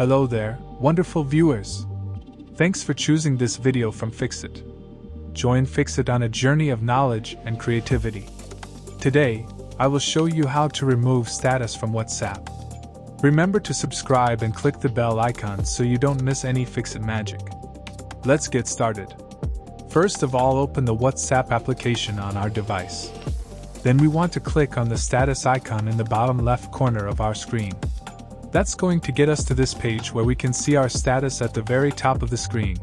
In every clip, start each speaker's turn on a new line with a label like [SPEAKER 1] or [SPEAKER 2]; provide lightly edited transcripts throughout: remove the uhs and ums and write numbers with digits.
[SPEAKER 1] Hello there, wonderful viewers. Thanks for choosing this video from Fixit. Join Fixit on a journey of knowledge and creativity. Today, I will show you how to remove status from WhatsApp. Remember to subscribe and click the bell icon so you don't miss any Fixit magic. Let's get started. First of all, open the WhatsApp application on our device. Then we want to click on the status icon in the bottom left corner of our screen. That's going to get us to this page where we can see our status at the very top of the screen.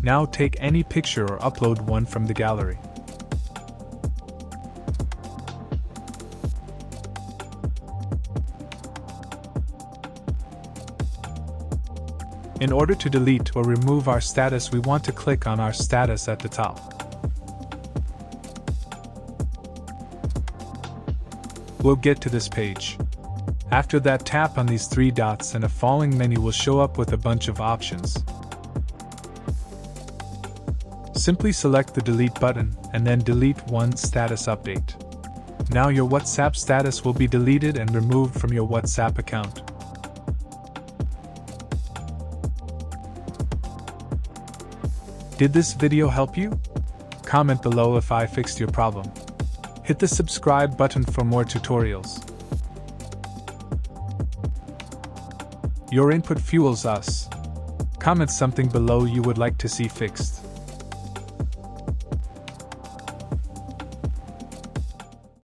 [SPEAKER 1] Now take any picture or upload one from the gallery. In order to delete or remove our status, we want to click on our status at the top. We'll get to this page. After that, tap on these three dots and a falling menu will show up with a bunch of options. Simply select the delete button and then delete one status update. Now your WhatsApp status will be deleted and removed from your WhatsApp account. Did this video help you? Comment below if I fixed your problem. Hit the subscribe button for more tutorials. Your input fuels us. Comment something below you would like to see fixed.